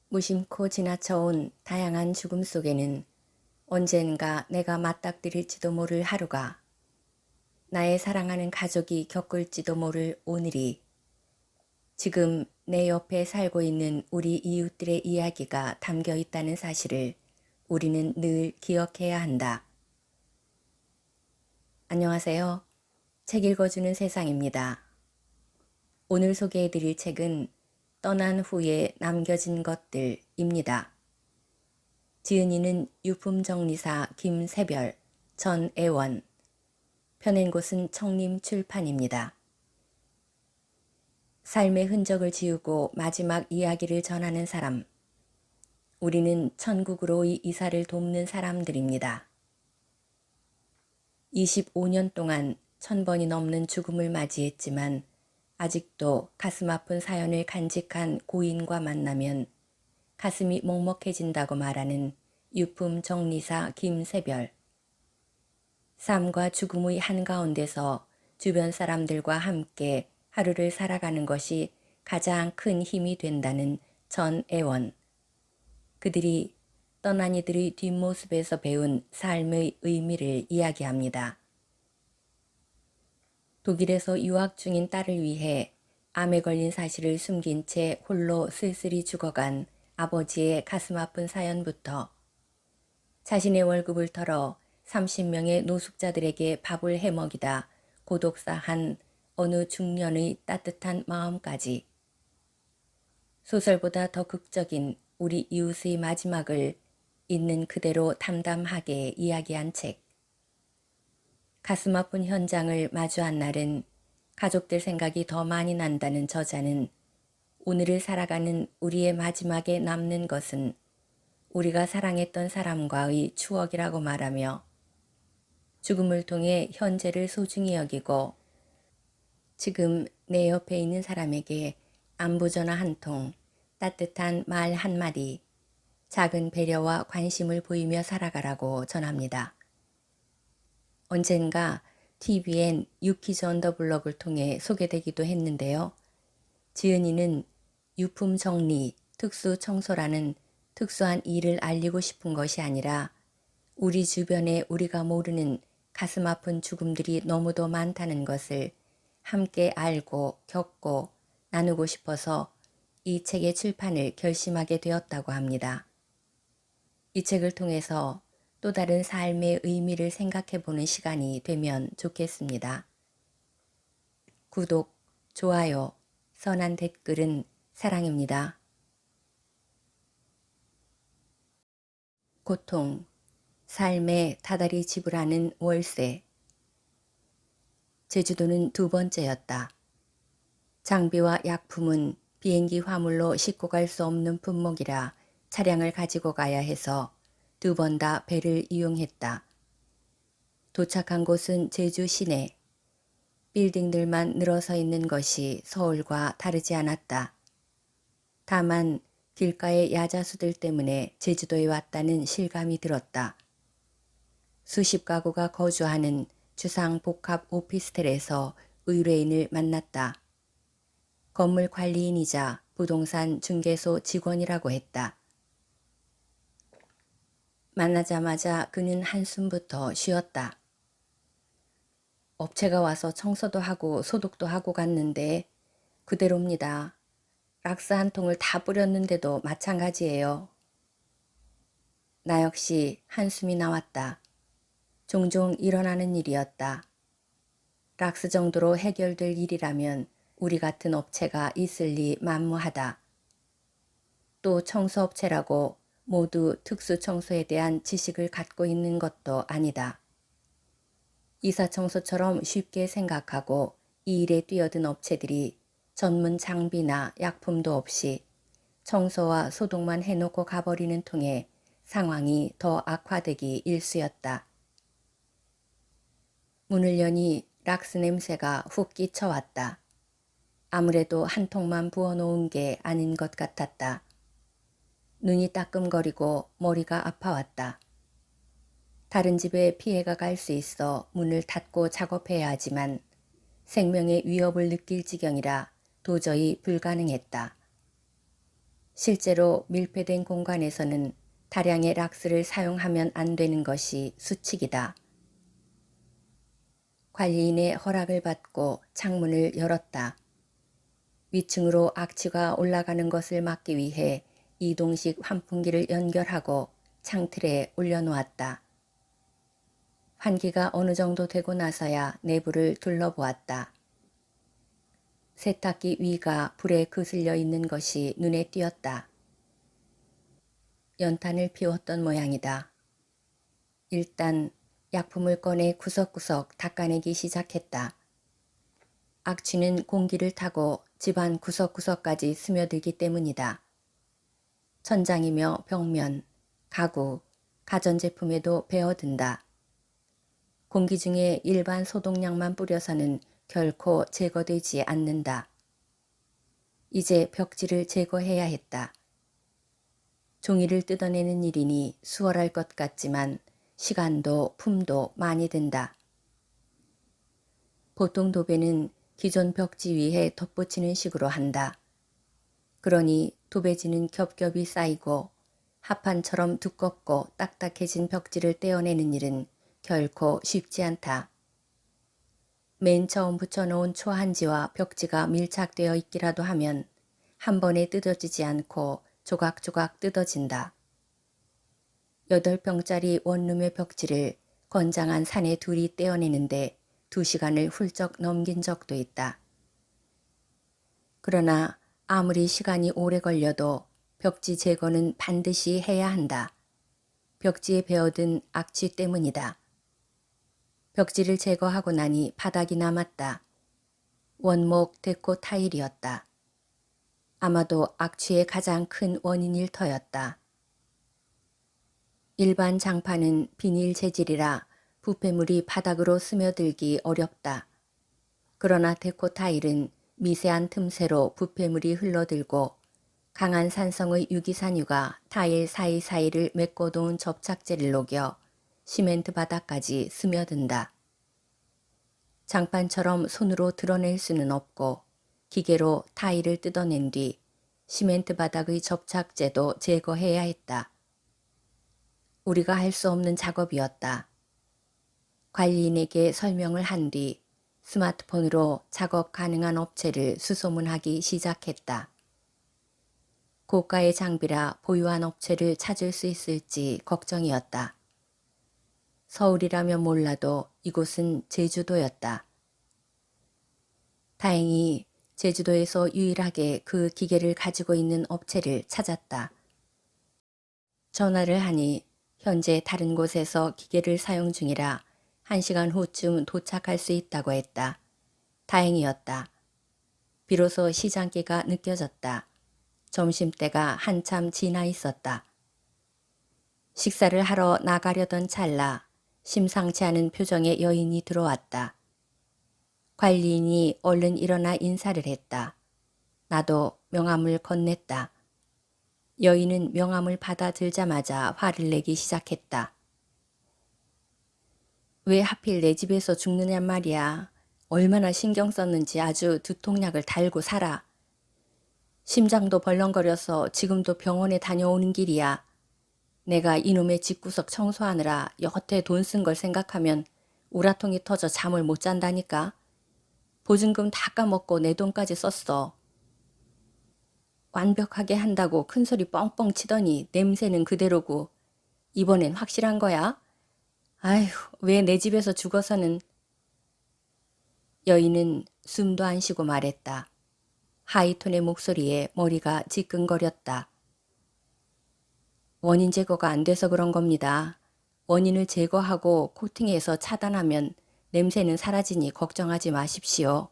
무심코 지나쳐온 다양한 죽음 속에는 언젠가 내가 맞닥뜨릴지도 모를 하루가, 나의 사랑하는 가족이 겪을지도 모를 오늘이, 지금 내 옆에 살고 있는 우리 이웃들의 이야기가 담겨 있다는 사실을 우리는 늘 기억해야 한다. 안녕하세요. 책 읽어주는 세상입니다. 오늘 소개해드릴 책은 떠난 후에 남겨진 것들입니다. 지은이는 유품정리사 김세별, 전애원, 펴낸 곳은 청림출판입니다. 삶의 흔적을 지우고 마지막 이야기를 전하는 사람, 우리는 천국으로의 이사를 돕는 사람들입니다. 25년 동안 1000번이 넘는 죽음을 맞이했지만 아직도 가슴 아픈 사연을 간직한 고인과 만나면 가슴이 먹먹해진다고 말하는 유품정리사 김세별. 삶과 죽음의 한가운데서 주변 사람들과 함께 하루를 살아가는 것이 가장 큰 힘이 된다는 전애원. 그들이 떠난 이들의 뒷모습에서 배운 삶의 의미를 이야기합니다. 독일에서 유학 중인 딸을 위해 암에 걸린 사실을 숨긴 채 홀로 쓸쓸히 죽어간 아버지의 가슴 아픈 사연부터 자신의 월급을 털어 30명의 노숙자들에게 밥을 해먹이다 고독사한 어느 중년의 따뜻한 마음까지, 소설보다 더 극적인 우리 이웃의 마지막을 있는 그대로 담담하게 이야기한 책. 가슴 아픈 현장을 마주한 날은 가족들 생각이 더 많이 난다는 저자는 오늘을 살아가는 우리의 마지막에 남는 것은 우리가 사랑했던 사람과의 추억이라고 말하며 죽음을 통해 현재를 소중히 여기고 지금 내 옆에 있는 사람에게 안부전화 한 통, 따뜻한 말 한마디, 작은 배려와 관심을 보이며 살아가라고 전합니다. 언젠가 TVN 유키즈 온 더 블럭을 통해 소개되기도 했는데요. 지은이는 유품 정리, 특수 청소라는 특수한 일을 알리고 싶은 것이 아니라 우리 주변에 우리가 모르는 가슴 아픈 죽음들이 너무도 많다는 것을 함께 알고 겪고 나누고 싶어서 이 책의 출판을 결심하게 되었다고 합니다. 이 책을 통해서 또 다른 삶의 의미를 생각해 보는 시간이 되면 좋겠습니다. 구독, 좋아요, 선한 댓글은 사랑입니다. 고통, 삶에 다달이 지불하는 월세. 제주도는 두 번째였다. 장비와 약품은 비행기 화물로 싣고 갈 수 없는 품목이라 차량을 가지고 가야 해서 두 번 다 배를 이용했다. 도착한 곳은 제주 시내. 빌딩들만 늘어서 있는 것이 서울과 다르지 않았다. 다만 길가의 야자수들 때문에 제주도에 왔다는 실감이 들었다. 수십 가구가 거주하는 주상 복합 오피스텔에서 의뢰인을 만났다. 건물 관리인이자 부동산 중개소 직원이라고 했다. 만나자마자 그는 한숨부터 쉬었다. 업체가 와서 청소도 하고 소독도 하고 갔는데 그대로입니다. 락스 한 통을 다 뿌렸는데도 마찬가지예요. 나 역시 한숨이 나왔다. 종종 일어나는 일이었다. 락스 정도로 해결될 일이라면 우리 같은 업체가 있을 리 만무하다. 또 청소업체라고 모두 특수청소에 대한 지식을 갖고 있는 것도 아니다. 이사청소처럼 쉽게 생각하고 이 일에 뛰어든 업체들이 전문 장비나 약품도 없이 청소와 소독만 해놓고 가버리는 통에 상황이 더 악화되기 일쑤였다. 문을 여니 락스 냄새가 훅 끼쳐왔다. 아무래도 한 통만 부어놓은 게 아닌 것 같았다. 눈이 따끔거리고 머리가 아파왔다. 다른 집에 피해가 갈 수 있어 문을 닫고 작업해야 하지만 생명의 위협을 느낄 지경이라 도저히 불가능했다. 실제로 밀폐된 공간에서는 다량의 락스를 사용하면 안 되는 것이 수칙이다. 관리인의 허락을 받고 창문을 열었다. 위층으로 악취가 올라가는 것을 막기 위해 이동식 환풍기를 연결하고 창틀에 올려놓았다. 환기가 어느 정도 되고 나서야 내부를 둘러보았다. 세탁기 위가 불에 그슬려 있는 것이 눈에 띄었다. 연탄을 피웠던 모양이다. 일단 약품을 꺼내 구석구석 닦아내기 시작했다. 악취는 공기를 타고 집안 구석구석까지 스며들기 때문이다. 천장이며 벽면, 가구, 가전제품에도 배어든다. 공기 중에 일반 소독약만 뿌려서는 결코 제거되지 않는다. 이제 벽지를 제거해야 했다. 종이를 뜯어내는 일이니 수월할 것 같지만 시간도 품도 많이 든다. 보통 도배는 기존 벽지 위에 덧붙이는 식으로 한다. 그러니 도배지는 겹겹이 쌓이고 합판처럼 두껍고 딱딱해진 벽지를 떼어내는 일은 결코 쉽지 않다. 맨 처음 붙여놓은 초한지와 벽지가 밀착되어 있기라도 하면 한 번에 뜯어지지 않고 조각조각 뜯어진다. 8평짜리 원룸의 벽지를 건장한 사내 둘이 떼어내는데 2시간을 훌쩍 넘긴 적도 있다. 그러나 아무리 시간이 오래 걸려도 벽지 제거는 반드시 해야 한다. 벽지에 배어든 악취 때문이다. 벽지를 제거하고 나니 바닥이 남았다. 원목 데코 타일이었다. 아마도 악취의 가장 큰 원인일 터였다. 일반 장판은 비닐 재질이라 부패물이 바닥으로 스며들기 어렵다. 그러나 데코 타일은 미세한 틈새로 부패물이 흘러들고 강한 산성의 유기산유가 타일 사이사이를 메꿔놓은 접착제를 녹여 시멘트 바닥까지 스며든다. 장판처럼 손으로 드러낼 수는 없고 기계로 타일을 뜯어낸 뒤 시멘트 바닥의 접착제도 제거해야 했다. 우리가 할 수 없는 작업이었다. 관리인에게 설명을 한 뒤 스마트폰으로 작업 가능한 업체를 수소문하기 시작했다. 고가의 장비라 보유한 업체를 찾을 수 있을지 걱정이었다. 서울이라면 몰라도 이곳은 제주도였다. 다행히 제주도에서 유일하게 그 기계를 가지고 있는 업체를 찾았다. 전화를 하니 현재 다른 곳에서 기계를 사용 중이라 1시간 후쯤 도착할 수 있다고 했다. 다행이었다. 비로소 시장기가 느껴졌다. 점심때가 한참 지나 있었다. 식사를 하러 나가려던 찰나 심상치 않은 표정의 여인이 들어왔다. 관리인이 얼른 일어나 인사를 했다. 나도 명함을 건넸다. 여인은 명함을 받아들자마자 화를 내기 시작했다. 왜 하필 내 집에서 죽느냔 말이야. 얼마나 신경 썼는지 아주 두통약을 달고 살아. 심장도 벌렁거려서 지금도 병원에 다녀오는 길이야. 내가 이놈의 집구석 청소하느라 여태 돈 쓴 걸 생각하면 우라통이 터져 잠을 못 잔다니까. 보증금 다 까먹고 내 돈까지 썼어. 완벽하게 한다고 큰소리 뻥뻥 치더니 냄새는 그대로고 이번엔 확실한 거야? 아휴, 왜 내 집에서 죽어서는. 여인은 숨도 안 쉬고 말했다. 하이톤의 목소리에 머리가 지끈거렸다. 원인 제거가 안 돼서 그런 겁니다. 원인을 제거하고 코팅해서 차단하면 냄새는 사라지니 걱정하지 마십시오.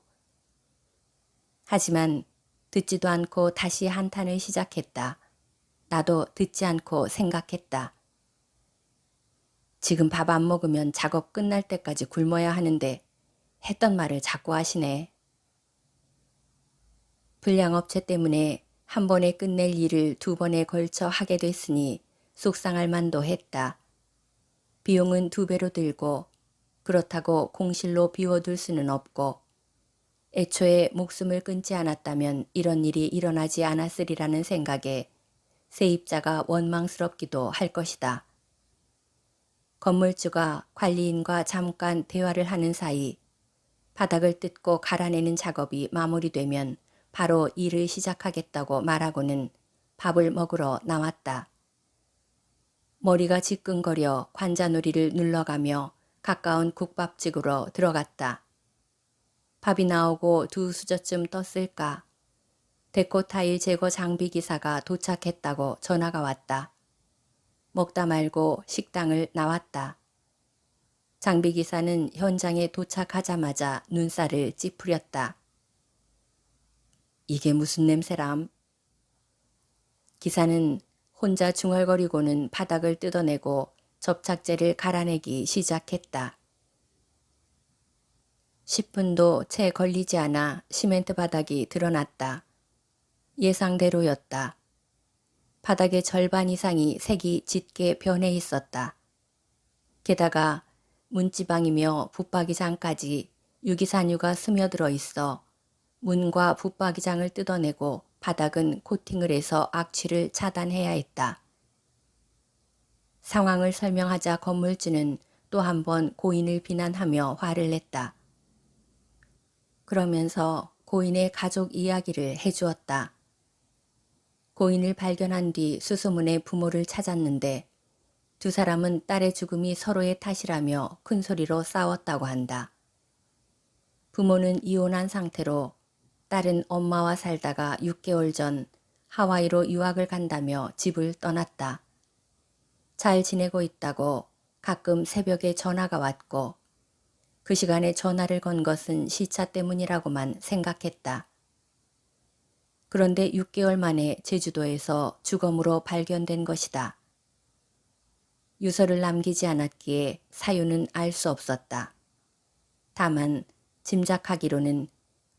하지만 듣지도 않고 다시 한탄을 시작했다. 나도 듣지 않고 생각했다. 지금 밥 안 먹으면 작업 끝날 때까지 굶어야 하는데 했던 말을 자꾸 하시네. 불량업체 때문에 한 번에 끝낼 일을 2번에 걸쳐 하게 됐으니 속상할 만도 했다. 비용은 2배로 들고 그렇다고 공실로 비워둘 수는 없고 애초에 목숨을 끊지 않았다면 이런 일이 일어나지 않았으리라는 생각에 세입자가 원망스럽기도 할 것이다. 건물주가 관리인과 잠깐 대화를 하는 사이 바닥을 뜯고 갈아내는 작업이 마무리되면 바로 일을 시작하겠다고 말하고는 밥을 먹으러 나왔다. 머리가 지끈거려 관자놀이를 눌러가며 가까운 국밥집으로 들어갔다. 밥이 나오고 2수저쯤 떴을까. 데코 타일 제거 장비 기사가 도착했다고 전화가 왔다. 먹다 말고 식당을 나왔다. 장비 기사는 현장에 도착하자마자 눈살을 찌푸렸다. 이게 무슨 냄새람? 기사는 혼자 중얼거리고는 바닥을 뜯어내고 접착제를 갈아내기 시작했다. 10분도 채 걸리지 않아 시멘트 바닥이 드러났다. 예상대로였다. 바닥의 절반 이상이 색이 짙게 변해 있었다. 게다가 문지방이며 붙박이장까지 유기산유가 스며들어 있어 문과 붙박이장을 뜯어내고 바닥은 코팅을 해서 악취를 차단해야 했다. 상황을 설명하자 건물주는 또 한 번 고인을 비난하며 화를 냈다. 그러면서 고인의 가족 이야기를 해주었다. 고인을 발견한 뒤 수소문에 부모를 찾았는데 두 사람은 딸의 죽음이 서로의 탓이라며 큰 소리로 싸웠다고 한다. 부모는 이혼한 상태로 딸은 엄마와 살다가 6개월 전 하와이로 유학을 간다며 집을 떠났다. 잘 지내고 있다고 가끔 새벽에 전화가 왔고 그 시간에 전화를 건 것은 시차 때문이라고만 생각했다. 그런데 6개월 만에 제주도에서 주검으로 발견된 것이다. 유서를 남기지 않았기에 사유는 알 수 없었다. 다만 짐작하기로는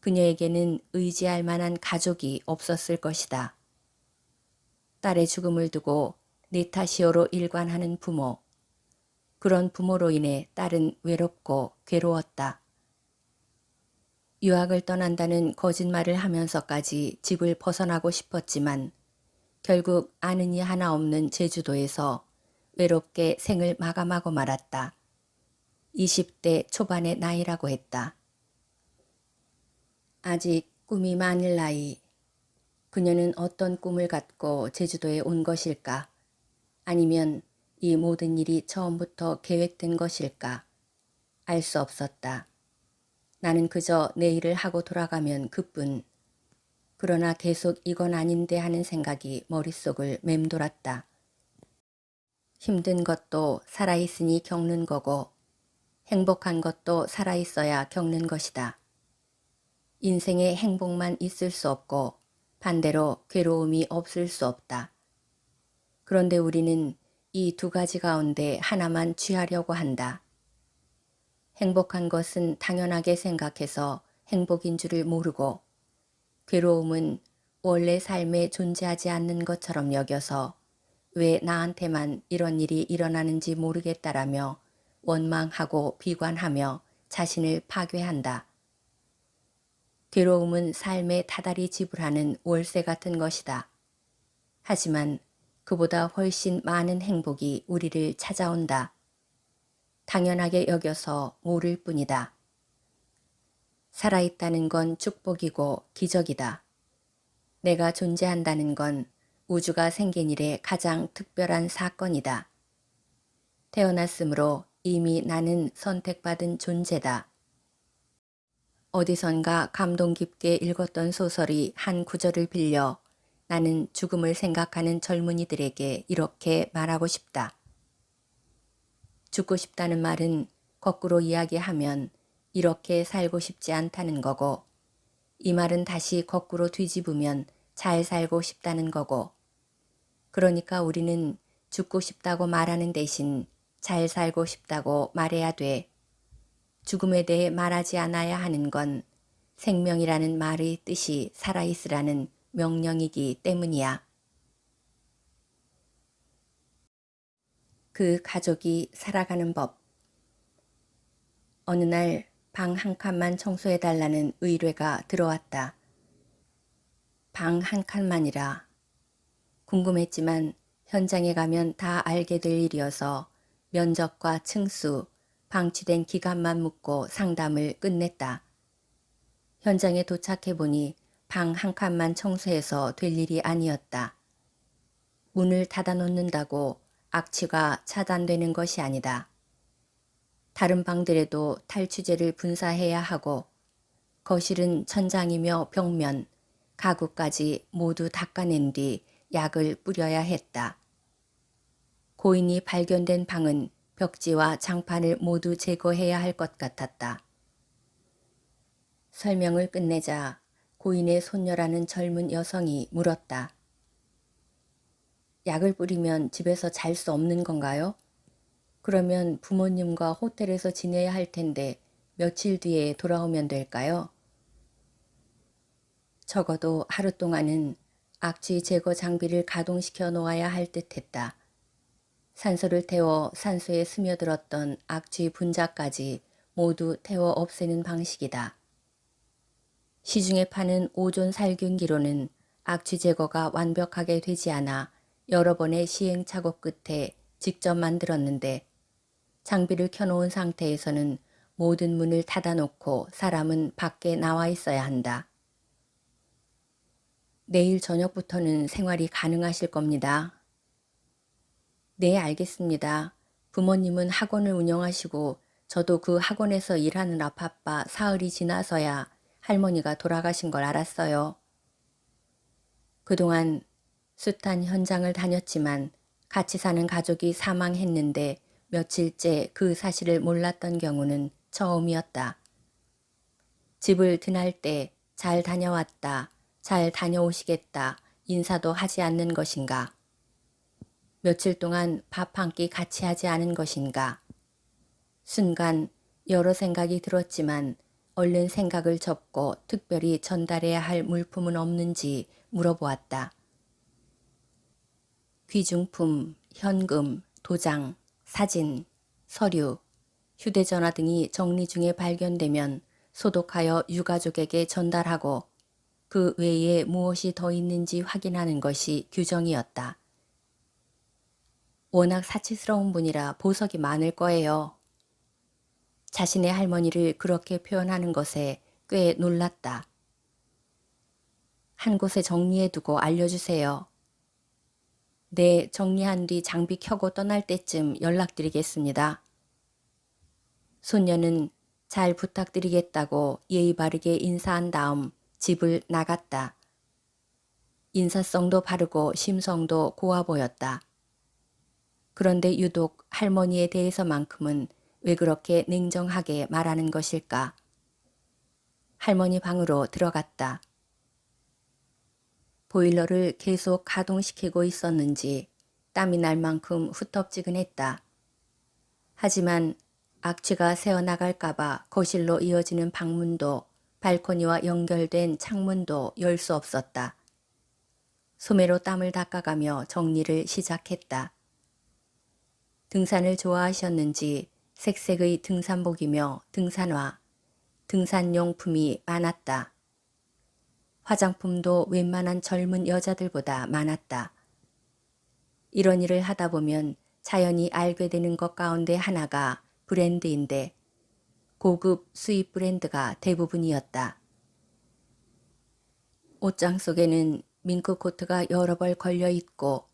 그녀에게는 의지할 만한 가족이 없었을 것이다. 딸의 죽음을 두고 네 탓이오로 일관하는 부모. 그런 부모로 인해 딸은 외롭고 괴로웠다. 유학을 떠난다는 거짓말을 하면서까지 집을 벗어나고 싶었지만 결국 아는 이 하나 없는 제주도에서 외롭게 생을 마감하고 말았다. 20대 초반의 나이라고 했다. 아직 꿈이 많을 나이. 그녀는 어떤 꿈을 갖고 제주도에 온 것일까? 아니면 이 모든 일이 처음부터 계획된 것일까? 알 수 없었다. 나는 그저 내 일을 하고 돌아가면 그뿐. 그러나 계속 이건 아닌데 하는 생각이 머릿속을 맴돌았다. 힘든 것도 살아있으니 겪는 거고 행복한 것도 살아있어야 겪는 것이다. 인생에 행복만 있을 수 없고 반대로 괴로움이 없을 수 없다. 그런데 우리는 이 두 가지 가운데 하나만 취하려고 한다. 행복한 것은 당연하게 생각해서 행복인 줄을 모르고 괴로움은 원래 삶에 존재하지 않는 것처럼 여겨서 왜 나한테만 이런 일이 일어나는지 모르겠다라며 원망하고 비관하며 자신을 파괴한다. 괴로움은 삶에 다달이 지불하는 월세 같은 것이다. 하지만 그보다 훨씬 많은 행복이 우리를 찾아온다. 당연하게 여겨서 모를 뿐이다. 살아있다는 건 축복이고 기적이다. 내가 존재한다는 건 우주가 생긴 이래 가장 특별한 사건이다. 태어났으므로 이미 나는 선택받은 존재다. 어디선가 감동 깊게 읽었던 소설이 한 구절을 빌려 나는 죽음을 생각하는 젊은이들에게 이렇게 말하고 싶다. 죽고 싶다는 말은 거꾸로 이야기하면 이렇게 살고 싶지 않다는 거고 이 말은 다시 거꾸로 뒤집으면 잘 살고 싶다는 거고 그러니까 우리는 죽고 싶다고 말하는 대신 잘 살고 싶다고 말해야 돼. 죽음에 대해 말하지 않아야 하는 건 생명이라는 말의 뜻이 살아있으라는 명령이기 때문이야. 그 가족이 살아가는 법. 어느 날 방 한 칸만 청소해달라는 의뢰가 들어왔다. 방 한 칸만이라. 궁금했지만 현장에 가면 다 알게 될 일이어서 면적과 층수, 방치된 기간만 묻고 상담을 끝냈다. 현장에 도착해 보니 방 한 칸만 청소해서 될 일이 아니었다. 문을 닫아 놓는다고 악취가 차단되는 것이 아니다. 다른 방들에도 탈취제를 분사해야 하고 거실은 천장이며 벽면, 가구까지 모두 닦아낸 뒤 약을 뿌려야 했다. 고인이 발견된 방은 벽지와 장판을 모두 제거해야 할 것 같았다. 설명을 끝내자 고인의 손녀라는 젊은 여성이 물었다. 약을 뿌리면 집에서 잘 수 없는 건가요? 그러면 부모님과 호텔에서 지내야 할 텐데 며칠 뒤에 돌아오면 될까요? 적어도 하루 동안은 악취 제거 장비를 가동시켜 놓아야 할 듯했다. 산소를 태워 산소에 스며들었던 악취 분자까지 모두 태워 없애는 방식이다. 시중에 파는 오존 살균기로는 악취 제거가 완벽하게 되지 않아 여러 번의 시행착오 끝에 직접 만들었는데 장비를 켜놓은 상태에서는 모든 문을 닫아놓고 사람은 밖에 나와 있어야 한다. 내일 저녁부터는 생활이 가능하실 겁니다. 네, 알겠습니다. 부모님은 학원을 운영하시고 저도 그 학원에서 일하느라 바빠 사흘이 지나서야 할머니가 돌아가신 걸 알았어요. 그동안 숱한 현장을 다녔지만 같이 사는 가족이 사망했는데 며칠째 그 사실을 몰랐던 경우는 처음이었다. 집을 드날 때 잘 다녀왔다, 잘 다녀오시겠다 인사도 하지 않는 것인가? 며칠 동안 밥 한 끼 같이 하지 않은 것인가? 순간 여러 생각이 들었지만 얼른 생각을 접고 특별히 전달해야 할 물품은 없는지 물어보았다. 귀중품, 현금, 도장, 사진, 서류, 휴대전화 등이 정리 중에 발견되면 소독하여 유가족에게 전달하고 그 외에 무엇이 더 있는지 확인하는 것이 규정이었다. 워낙 사치스러운 분이라 보석이 많을 거예요. 자신의 할머니를 그렇게 표현하는 것에 꽤 놀랐다. 한 곳에 정리해두고 알려주세요. 네, 정리한 뒤 장비 켜고 떠날 때쯤 연락드리겠습니다. 손녀는 잘 부탁드리겠다고 예의 바르게 인사한 다음 집을 나갔다. 인사성도 바르고 심성도 고와 보였다. 그런데 유독 할머니에 대해서만큼은 왜 그렇게 냉정하게 말하는 것일까? 할머니 방으로 들어갔다. 보일러를 계속 가동시키고 있었는지 땀이 날 만큼 후텁지근했다. 하지만 악취가 새어나갈까봐 거실로 이어지는 방문도 발코니와 연결된 창문도 열 수 없었다. 소매로 땀을 닦아가며 정리를 시작했다. 등산을 좋아하셨는지 색색의 등산복이며 등산화, 등산용품이 많았다. 화장품도 웬만한 젊은 여자들보다 많았다. 이런 일을 하다 보면 자연히 알게 되는 것 가운데 하나가 브랜드인데 고급 수입 브랜드가 대부분이었다. 옷장 속에는 밍크 코트가 여러 벌 걸려 있고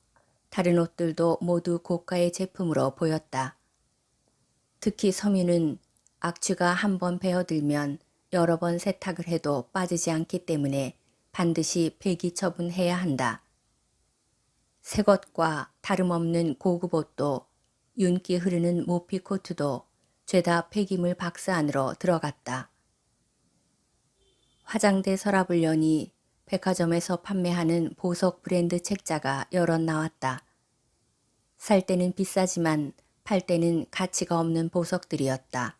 다른 옷들도 모두 고가의 제품으로 보였다. 특히 섬유는 악취가 한 번 배어들면 여러 번 세탁을 해도 빠지지 않기 때문에 반드시 폐기 처분해야 한다. 새 것과 다름없는 고급 옷도 윤기 흐르는 모피 코트도 죄다 폐기물 박스 안으로 들어갔다. 화장대 서랍을 여니 백화점에서 판매하는 보석 브랜드 책자가 여럿 나왔다. 살 때는 비싸지만 팔 때는 가치가 없는 보석들이었다.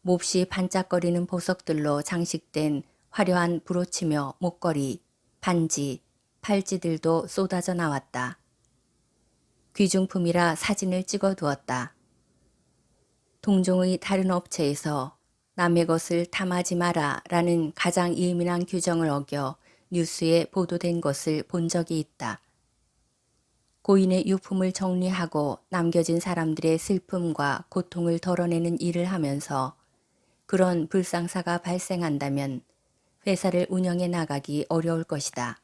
몹시 반짝거리는 보석들로 장식된 화려한 브로치며 목걸이, 반지, 팔찌들도 쏟아져 나왔다. 귀중품이라 사진을 찍어 두었다. 동종의 다른 업체에서 남의 것을 탐하지 마라 라는 가장 예민한 규정을 어겨 뉴스에 보도된 것을 본 적이 있다. 고인의 유품을 정리하고 남겨진 사람들의 슬픔과 고통을 덜어내는 일을 하면서 그런 불상사가 발생한다면 회사를 운영해 나가기 어려울 것이다.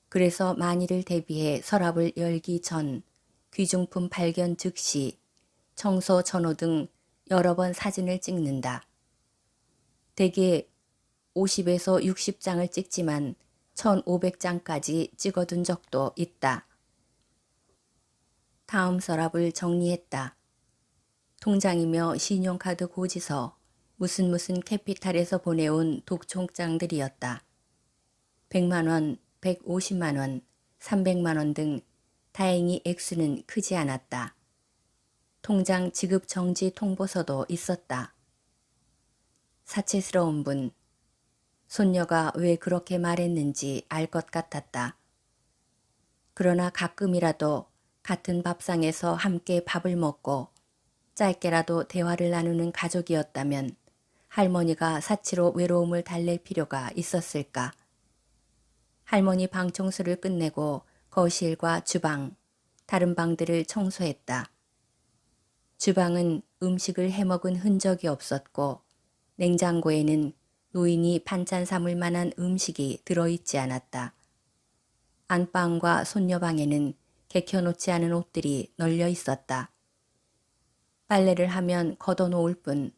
그래서 만일을 대비해 서랍을 열기 전 귀중품 발견 즉시 청소 전후 등 여러 번 사진을 찍는다. 대개 50에서 60장을 찍지만 1500장까지 찍어둔 적도 있다. 다음 서랍을 정리했다. 통장이며 신용카드 고지서, 무슨 캐피탈에서 보내온 독총장들이었다. 100만원, 150만원, 300만원 등 다행히 액수는 크지 않았다. 통장 지급 정지 통보서도 있었다. 사치스러운 분, 손녀가 왜 그렇게 말했는지 알 것 같았다. 그러나 가끔이라도 같은 밥상에서 함께 밥을 먹고 짧게라도 대화를 나누는 가족이었다면 할머니가 사치로 외로움을 달랠 필요가 있었을까? 할머니 방 청소를 끝내고 거실과 주방, 다른 방들을 청소했다. 주방은 음식을 해먹은 흔적이 없었고 냉장고에는 노인이 반찬 삼을 만한 음식이 들어있지 않았다. 안방과 손녀방에는 개켜놓지 않은 옷들이 널려 있었다. 빨래를 하면 걷어놓을 뿐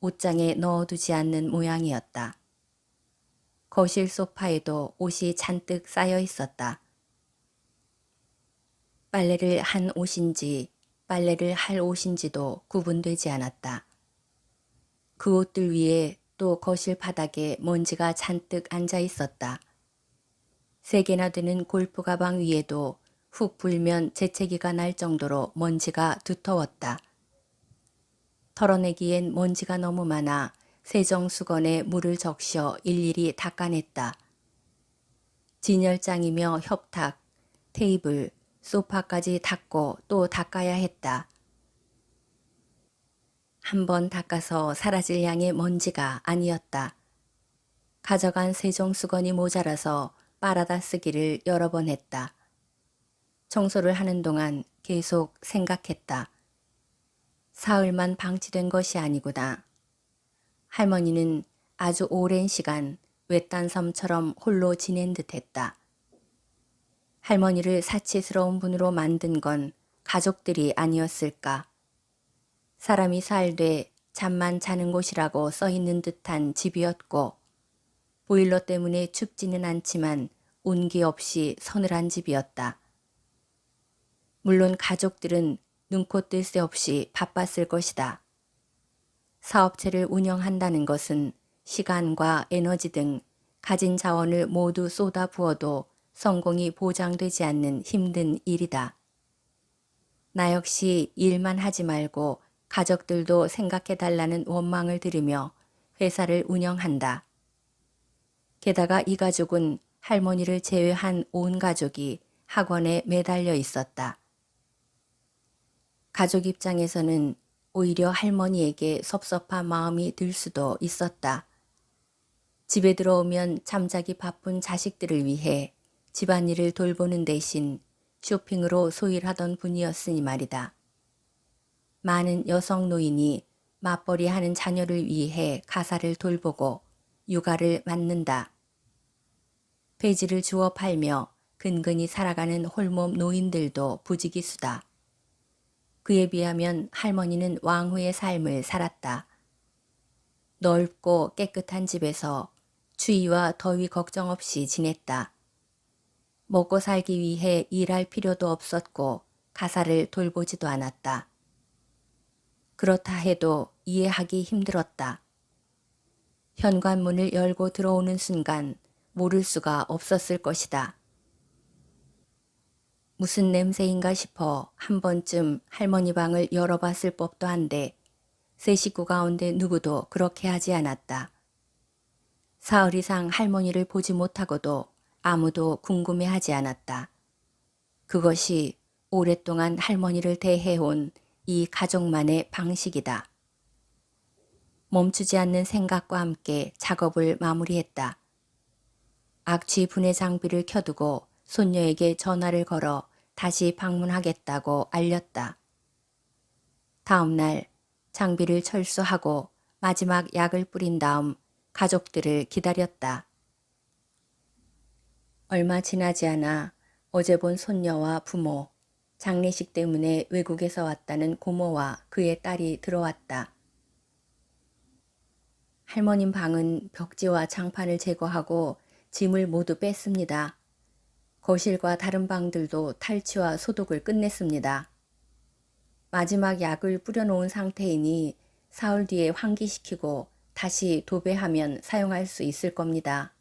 옷장에 넣어두지 않는 모양이었다. 거실 소파에도 옷이 잔뜩 쌓여 있었다. 빨래를 한 옷인지 빨래를 할 옷인지도 구분되지 않았다. 그 옷들 위에 또 거실 바닥에 먼지가 잔뜩 앉아 있었다. 3개나 되는 골프 가방 위에도 훅 불면 재채기가 날 정도로 먼지가 두터웠다. 털어내기엔 먼지가 너무 많아 세정수건에 물을 적셔 일일이 닦아냈다. 진열장이며 협탁, 테이블, 소파까지 닦고 또 닦아야 했다. 한 번 닦아서 사라질 양의 먼지가 아니었다. 가져간 세정수건이 모자라서 빨아다 쓰기를 여러 번 했다. 청소를 하는 동안 계속 생각했다. 사흘만 방치된 것이 아니구나. 할머니는 아주 오랜 시간 외딴 섬처럼 홀로 지낸 듯했다. 할머니를 사치스러운 분으로 만든 건 가족들이 아니었을까. 사람이 살되 잠만 자는 곳이라고 써있는 듯한 집이었고 보일러 때문에 춥지는 않지만 온기 없이 서늘한 집이었다. 물론 가족들은 눈코 뜰 새 없이 바빴을 것이다. 사업체를 운영한다는 것은 시간과 에너지 등 가진 자원을 모두 쏟아 부어도 성공이 보장되지 않는 힘든 일이다. 나 역시 일만 하지 말고 가족들도 생각해달라는 원망을 들으며 회사를 운영한다. 게다가 이 가족은 할머니를 제외한 온 가족이 학원에 매달려 있었다. 가족 입장에서는 오히려 할머니에게 섭섭한 마음이 들 수도 있었다. 집에 들어오면 잠자기 바쁜 자식들을 위해 집안일을 돌보는 대신 쇼핑으로 소일하던 분이었으니 말이다. 많은 여성 노인이 맞벌이하는 자녀를 위해 가사를 돌보고 육아를 맡는다. 배지를 주워 팔며 근근히 살아가는 홀몸 노인들도 부지기수다. 그에 비하면 할머니는 왕후의 삶을 살았다. 넓고 깨끗한 집에서 추위와 더위 걱정 없이 지냈다. 먹고 살기 위해 일할 필요도 없었고 가사를 돌보지도 않았다. 그렇다 해도 이해하기 힘들었다. 현관문을 열고 들어오는 순간 모를 수가 없었을 것이다. 무슨 냄새인가 싶어 한 번쯤 할머니 방을 열어봤을 법도 한데 세 식구 가운데 누구도 그렇게 하지 않았다. 사흘 이상 할머니를 보지 못하고도 아무도 궁금해하지 않았다. 그것이 오랫동안 할머니를 대해온 이 가족만의 방식이다. 멈추지 않는 생각과 함께 작업을 마무리했다. 악취 분해 장비를 켜두고 손녀에게 전화를 걸어 다시 방문하겠다고 알렸다. 다음 날 장비를 철수하고 마지막 약을 뿌린 다음 가족들을 기다렸다. 얼마 지나지 않아 어제 본 손녀와 부모, 장례식 때문에 외국에서 왔다는 고모와 그의 딸이 들어왔다. 할머님 방은 벽지와 장판을 제거하고 짐을 모두 뺐습니다. 거실과 다른 방들도 탈취와 소독을 끝냈습니다. 마지막 약을 뿌려놓은 상태이니 사흘 뒤에 환기시키고 다시 도배하면 사용할 수 있을 겁니다.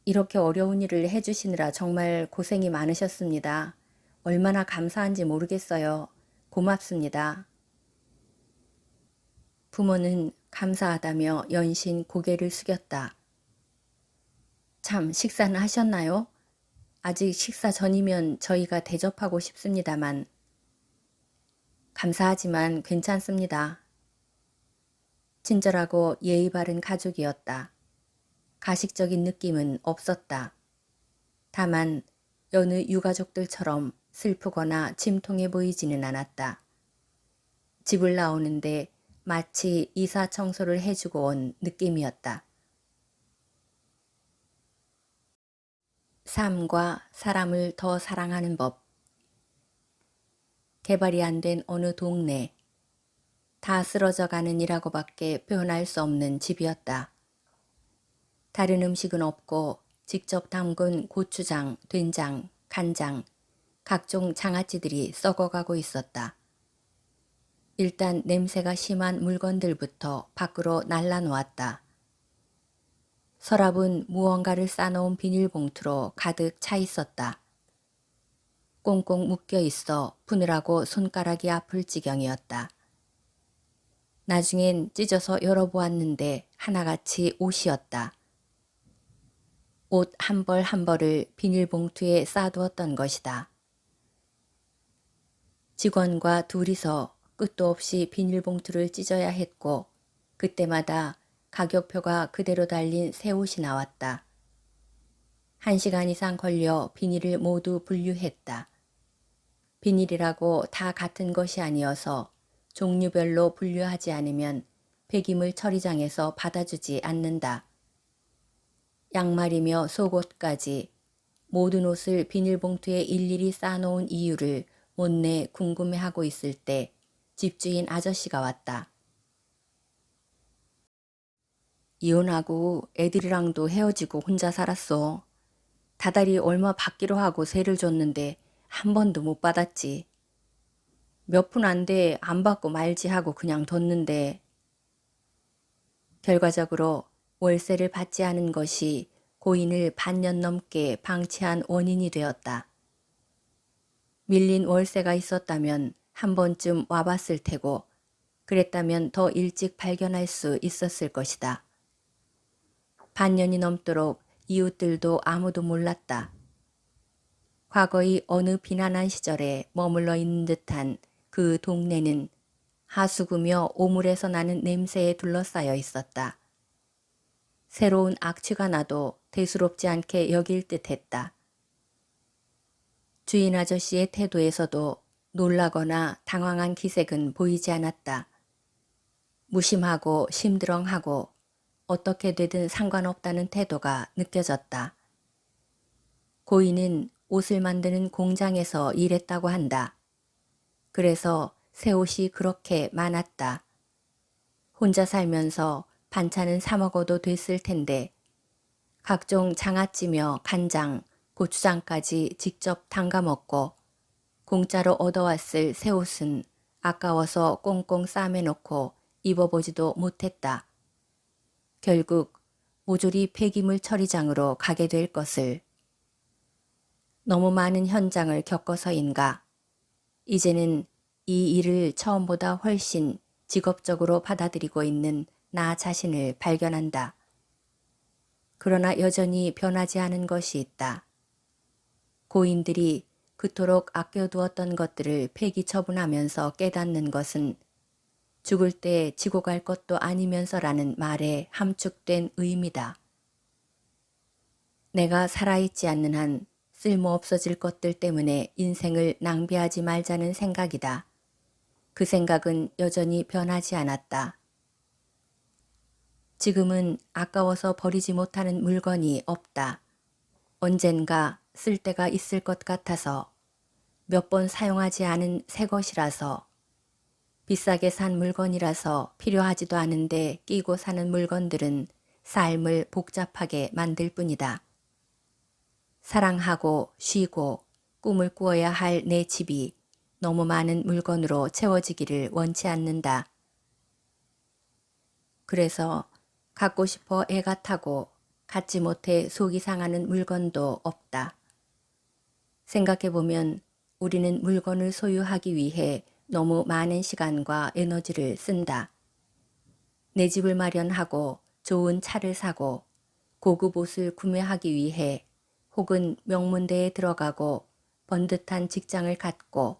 이렇게 어려운 일을 해주시느라 정말 고생이 많으셨습니다. 얼마나 감사한지 모르겠어요. 고맙습니다. 부모는 감사하다며 연신 고개를 숙였다. 참, 식사는 하셨나요? 아직 식사 전이면 저희가 대접하고 싶습니다만. 감사하지만 괜찮습니다. 친절하고 예의 바른 가족이었다. 가식적인 느낌은 없었다. 다만 여느 유가족들처럼 슬프거나 침통해 보이지는 않았다. 집을 나오는데 마치 이사 청소를 해주고 온 느낌이었다. 삶과 사람을 더 사랑하는 법. 개발이 안 된 어느 동네. 다 쓰러져 가는이라고밖에 표현할 수 없는 집이었다. 다른 음식은 없고 직접 담근 고추장, 된장, 간장, 각종 장아찌들이 썩어가고 있었다. 일단 냄새가 심한 물건들부터 밖으로 날라놓았다. 서랍은 무언가를 싸놓은 비닐봉투로 가득 차 있었다. 꽁꽁 묶여 있어 푸느라고 손가락이 아플 지경이었다. 나중엔 찢어서 열어보았는데 하나같이 옷이었다. 옷 한 벌 한 벌을 비닐봉투에 싸두었던 것이다. 직원과 둘이서 끝도 없이 비닐봉투를 찢어야 했고 그때마다 가격표가 그대로 달린 새 옷이 나왔다. 1시간 이상 걸려 비닐을 모두 분류했다. 비닐이라고 다 같은 것이 아니어서 종류별로 분류하지 않으면 폐기물 처리장에서 받아주지 않는다. 양말이며 속옷까지 모든 옷을 비닐봉투에 일일이 싸놓은 이유를 못내 궁금해하고 있을 때 집주인 아저씨가 왔다. 이혼하고 애들이랑도 헤어지고 혼자 살았어. 다달이 얼마 받기로 하고 세를 줬는데 한 번도 못 받았지. 몇 푼 안 돼 안 받고 말지 하고 그냥 뒀는데 결과적으로 월세를 받지 않은 것이 고인을 반년 넘게 방치한 원인이 되었다. 밀린 월세가 있었다면 한 번쯤 와봤을 테고 그랬다면 더 일찍 발견할 수 있었을 것이다. 반년이 넘도록 이웃들도 아무도 몰랐다. 과거의 어느 비난한 시절에 머물러 있는 듯한 그 동네는 하수구며 오물에서 나는 냄새에 둘러싸여 있었다. 새로운 악취가 나도 대수롭지 않게 여길 듯했다. 주인 아저씨의 태도에서도 놀라거나 당황한 기색은 보이지 않았다. 무심하고 심드렁하고 어떻게 되든 상관없다는 태도가 느껴졌다. 고인은 옷을 만드는 공장에서 일했다고 한다. 그래서 새 옷이 그렇게 많았다. 혼자 살면서 반찬은 사 먹어도 됐을 텐데 각종 장아찌며 간장, 고추장까지 직접 담가 먹고 공짜로 얻어왔을 새 옷은 아까워서 꽁꽁 싸매놓고 입어보지도 못했다. 결국 모조리 폐기물 처리장으로 가게 될 것을. 너무 많은 현장을 겪어서인가. 이제는 이 일을 처음보다 훨씬 직업적으로 받아들이고 있는 나 자신을 발견한다. 그러나 여전히 변하지 않은 것이 있다. 고인들이 그토록 아껴두었던 것들을 폐기 처분하면서 깨닫는 것은 죽을 때 지고 갈 것도 아니면서라는 말에 함축된 의미다. 내가 살아있지 않는 한 쓸모없어질 것들 때문에 인생을 낭비하지 말자는 생각이다. 그 생각은 여전히 변하지 않았다. 지금은 아까워서 버리지 못하는 물건이 없다. 언젠가 쓸 때가 있을 것 같아서, 몇 번 사용하지 않은 새 것이라서, 비싸게 산 물건이라서 필요하지도 않은데 끼고 사는 물건들은 삶을 복잡하게 만들 뿐이다. 사랑하고 쉬고 꿈을 꾸어야 할 내 집이 너무 많은 물건으로 채워지기를 원치 않는다. 그래서 갖고 싶어 애가 타고 갖지 못해 속이 상하는 물건도 없다. 생각해보면 우리는 물건을 소유하기 위해 너무 많은 시간과 에너지를 쓴다. 내 집을 마련하고 좋은 차를 사고 고급 옷을 구매하기 위해 혹은 명문대에 들어가고 번듯한 직장을 갖고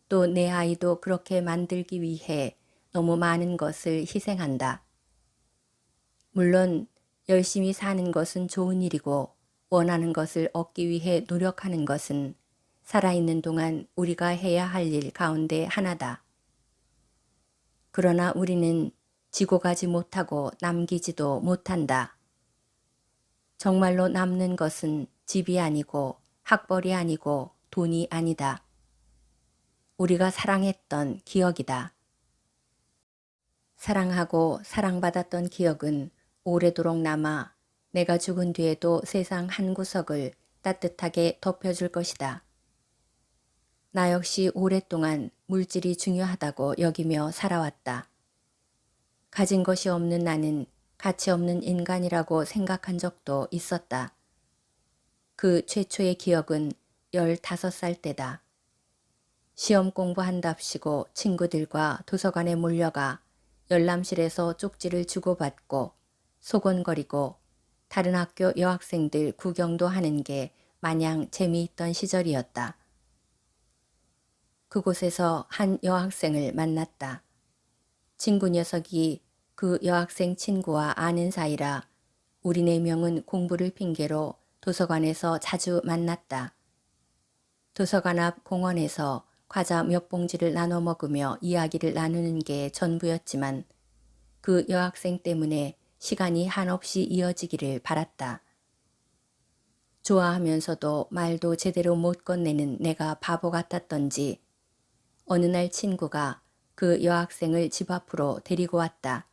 또 내 아이도 그렇게 만들기 위해 너무 많은 것을 희생한다. 물론 열심히 사는 것은 좋은 일이고 원하는 것을 얻기 위해 노력하는 것은 살아있는 동안 우리가 해야 할 일 가운데 하나다. 그러나 우리는 지고 가지 못하고 남기지도 못한다. 정말로 남는 것은 집이 아니고 학벌이 아니고 돈이 아니다. 우리가 사랑했던 기억이다. 사랑하고 사랑받았던 기억은 오래도록 남아 내가 죽은 뒤에도 세상 한구석을 따뜻하게 덮여줄 것이다. 나 역시 오랫동안 물질이 중요하다고 여기며 살아왔다. 가진 것이 없는 나는 가치 없는 인간이라고 생각한 적도 있었다. 그 최초의 기억은 15살 때다. 시험 공부한답시고 친구들과 도서관에 몰려가 열람실에서 쪽지를 주고받고 소곤거리고 다른 학교 여학생들 구경도 하는 게 마냥 재미있던 시절이었다. 그곳에서 한 여학생을 만났다. 친구 녀석이 그 여학생 친구와 아는 사이라 우리 4명은 공부를 핑계로 도서관에서 자주 만났다. 도서관 앞 공원에서 과자 몇 봉지를 나눠 먹으며 이야기를 나누는 게 전부였지만 그 여학생 때문에 시간이 한없이 이어지기를 바랐다. 좋아하면서도 말도 제대로 못 건네는 내가 바보 같았던지 어느 날 친구가 그 여학생을 집 앞으로 데리고 왔다.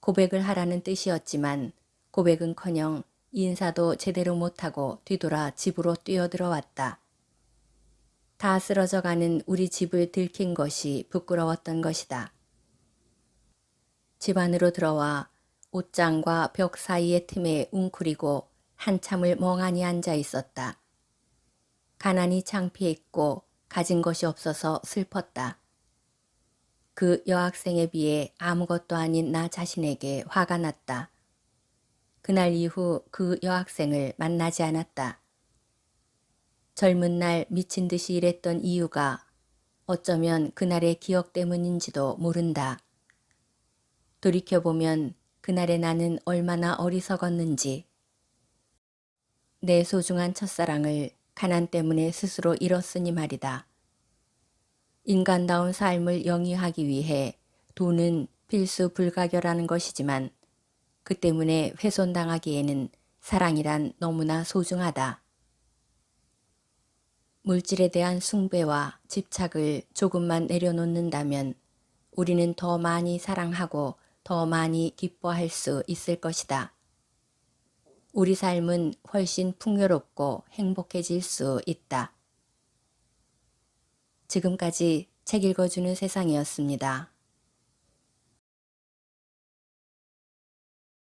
고백을 하라는 뜻이었지만 고백은커녕 인사도 제대로 못하고 뒤돌아 집으로 뛰어들어왔다. 다 쓰러져가는 우리 집을 들킨 것이 부끄러웠던 것이다. 집 안으로 들어와 옷장과 벽 사이의 틈에 웅크리고 한참을 멍하니 앉아 있었다. 가난이 창피했고 가진 것이 없어서 슬펐다. 그 여학생에 비해 아무것도 아닌 나 자신에게 화가 났다. 그날 이후 그 여학생을 만나지 않았다. 젊은 날 미친 듯이 일했던 이유가 어쩌면 그날의 기억 때문인지도 모른다. 돌이켜보면 그날의 나는 얼마나 어리석었는지. 내 소중한 첫사랑을 가난 때문에 스스로 잃었으니 말이다. 인간다운 삶을 영위하기 위해 돈은 필수 불가결하는 것이지만 그 때문에 훼손당하기에는 사랑이란 너무나 소중하다. 물질에 대한 숭배와 집착을 조금만 내려놓는다면 우리는 더 많이 사랑하고 더 많이 기뻐할 수 있을 것이다. 우리 삶은 훨씬 풍요롭고 행복해질 수 있다. 지금까지 책 읽어주는 세상이었습니다.